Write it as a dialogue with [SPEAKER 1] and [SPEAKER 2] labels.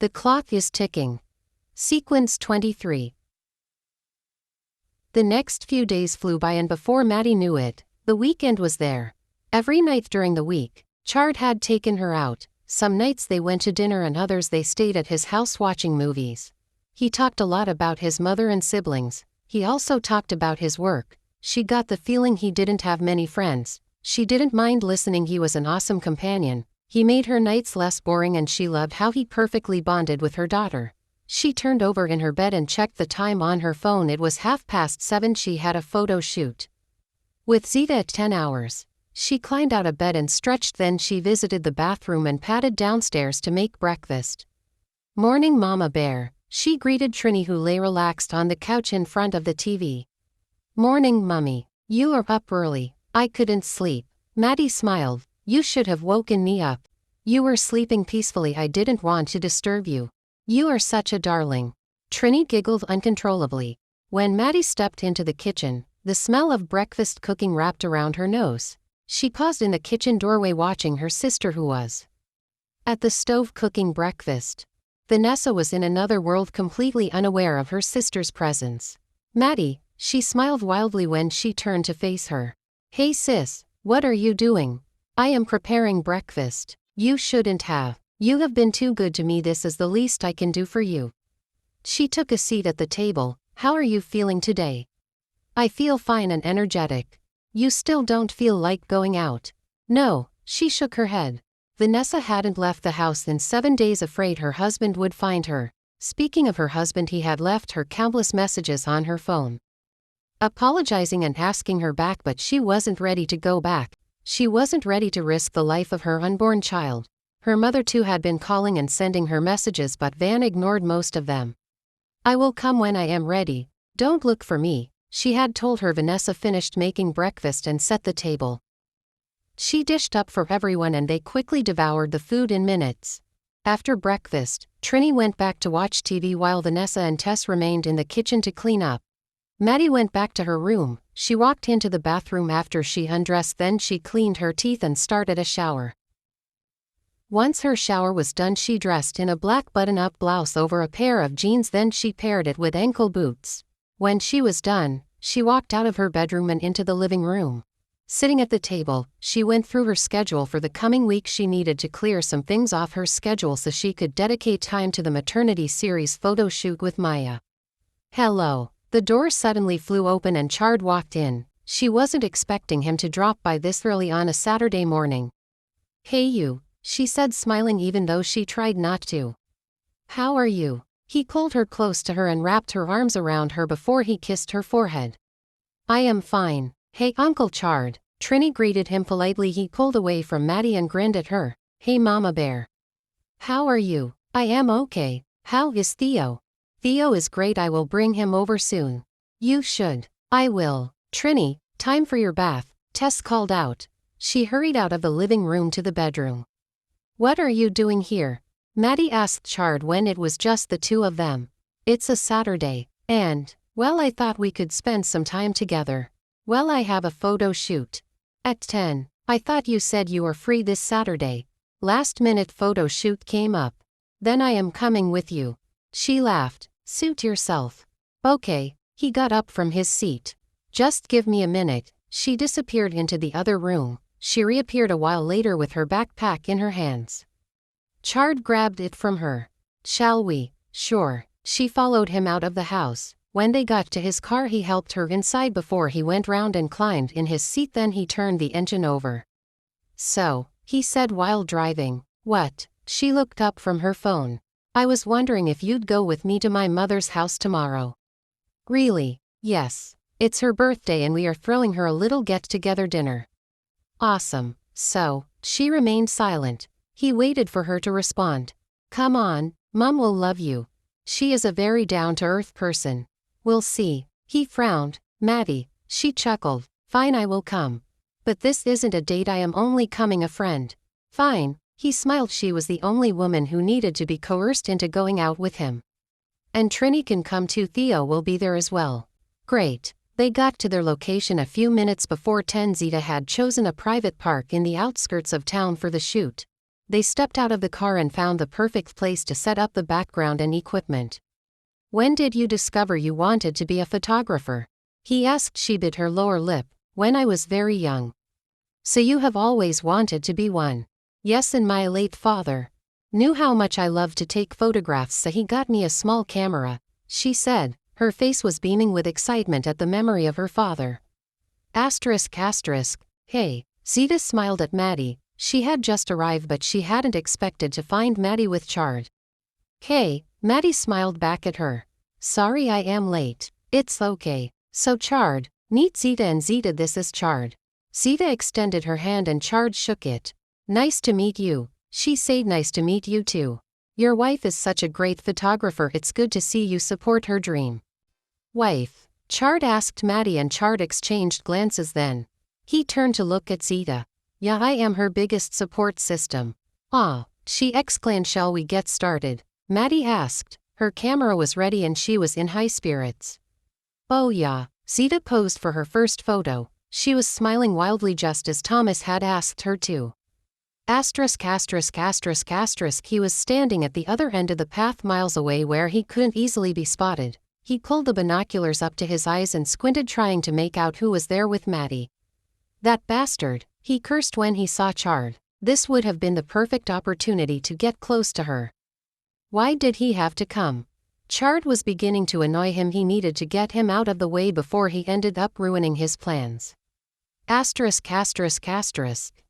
[SPEAKER 1] The clock is ticking. Sequence 23. The next few days flew by, and before Maddie knew it, the weekend was there. Every night during the week, Chard had taken her out. Some nights they went to dinner and others they stayed at his house watching movies. He talked a lot about his mother and siblings. He also talked about his work. She got the feeling he didn't have many friends. She didn't mind listening. He was an awesome companion. He made her nights less boring, and she loved how he perfectly bonded with her daughter. She turned over in her bed and checked the time on her phone. It was 7:30. She had a photo shoot with Zita at 10 hours. She climbed out of bed and stretched. Then she visited the bathroom and padded downstairs to make breakfast. "Morning, Mama Bear," she greeted Trini, who lay relaxed on the couch in front of the TV. "Morning, Mummy. You are up early." "I couldn't sleep." Maddie smiled. "You should have woken me up. You were sleeping peacefully. I didn't want to disturb you." "You are such a darling." Trini giggled uncontrollably. When Maddie stepped into the kitchen, the smell of breakfast cooking wrapped around her nose. She paused in the kitchen doorway, watching her sister, who was at the stove cooking breakfast. Vanessa was in another world, completely unaware of her sister's presence. "Maddie," she smiled wildly when she turned to face her. "Hey sis, what are you doing?" "I am preparing breakfast." "You shouldn't have. You have been too good to me. This is the least I can do for you." She took a seat at the table. "How are you feeling today?" "I feel fine and energetic." "You still don't feel like going out?" "No." She shook her head. Vanessa hadn't left the house in 7 days, afraid her husband would find her. Speaking of her husband, he had left her countless messages on her phone, apologizing and asking her back, but she wasn't ready to go back. She wasn't ready to risk the life of her unborn child. Her mother too had been calling and sending her messages, but Van ignored most of them. "I will come when I am ready. Don't look for me," she had told her. Vanessa finished making breakfast and set the table. She dished up for everyone and they quickly devoured the food in minutes. After breakfast, Trini went back to watch TV while Vanessa and Tess remained in the kitchen to clean up. Maddie went back to her room. She walked into the bathroom after she undressed, then she cleaned her teeth and started a shower. Once her shower was done, she dressed in a black button-up blouse over a pair of jeans, then she paired it with ankle boots. When she was done, she walked out of her bedroom and into the living room. Sitting at the table, she went through her schedule for the coming week. She needed to clear some things off her schedule so she could dedicate time to the maternity series photo shoot with Maya. "Hello." The door suddenly flew open and Chard walked in. She wasn't expecting him to drop by this early on a Saturday morning. "Hey you," she said, smiling even though she tried not to. "How are you?" He pulled her close to her and wrapped her arms around her before he kissed her forehead. "I am fine." "Hey Uncle Chard." Trini greeted him politely. He pulled away from Maddie and grinned at her. "Hey Mama Bear. How are you?" "I am okay. How is Theo?" "Theo is great. I will bring him over soon." "You should." "I will." "Trini, time for your bath," Tess called out. She hurried out of the living room to the bedroom. "What are you doing here?" Maddie asked Chard when it was just the two of them. "It's a Saturday. And, well, I thought we could spend some time together." "Well, I have a photo shoot at 10. I thought you said you were free this Saturday." "Last-minute photo shoot came up." "Then I am coming with you." She laughed. "Suit yourself." "Okay." He got up from his seat. "Just give me a minute." She disappeared into the other room. She reappeared a while later with her backpack in her hands. Chard grabbed it from her. "Shall we?" "Sure." She followed him out of the house. When they got to his car, he helped her inside before he went round and climbed in his seat. Then he turned the engine over. "So," he said while driving. "What?" She looked up from her phone. "I was wondering if you'd go with me to my mother's house tomorrow." "Really?" "Yes. It's her birthday and we are throwing her a little get-together dinner." "Awesome. So," she remained silent. He waited for her to respond. "Come on, Mom will love you. She is a very down-to-earth person." "We'll see." He frowned. "Maddie," she chuckled. "Fine, I will come. But this isn't a date. I am only coming a friend." "Fine." He smiled. She was the only woman who needed to be coerced into going out with him. "And Trini can come too. Theo will be there as well." "Great." They got to their location a few minutes before 10. Zita had chosen a private park in the outskirts of town for the shoot. They stepped out of the car and found the perfect place to set up the background and equipment. When did you discover you wanted to be a photographer? He asked. She bit her lower lip. When I was very young. So you have always wanted to be one? Yes, and my late father knew how much I loved to take photographs, so he got me a small camera, she said. Her face was beaming with excitement at the memory of her father. ***. Hey. Zita smiled at Maddie. She had just arrived, but she hadn't expected to find Maddie with Chard. Hey, Maddie smiled back at her. Sorry I am late. It's okay. So Chard, meet Zita, and Zita, this is Chard. Zita extended her hand and Chard shook it. Nice to meet you, she said. Nice to meet you too. Your wife is such a great photographer. It's good to see you support her dream. Wife? Chard asked Maddie, and Chard exchanged glances. Then he turned to look at Zita. Yeah, I am her biggest support system. Ah, she exclaimed. Shall we get started? Maddie asked. Her camera was ready and she was in high spirits. Oh yeah. Zita posed for her first photo. She was smiling wildly, just as Thomas had asked her to. He was standing at the other end of the path, miles away, where he couldn't easily be spotted. He pulled the binoculars up to his eyes and squinted, trying to make out who was there with Maddie. That bastard, he cursed when he saw Chard. This would have been the perfect opportunity to get close to her. Why did he have to come? Chard was beginning to annoy him. He needed to get him out of the way before he ended up ruining his plans. ***.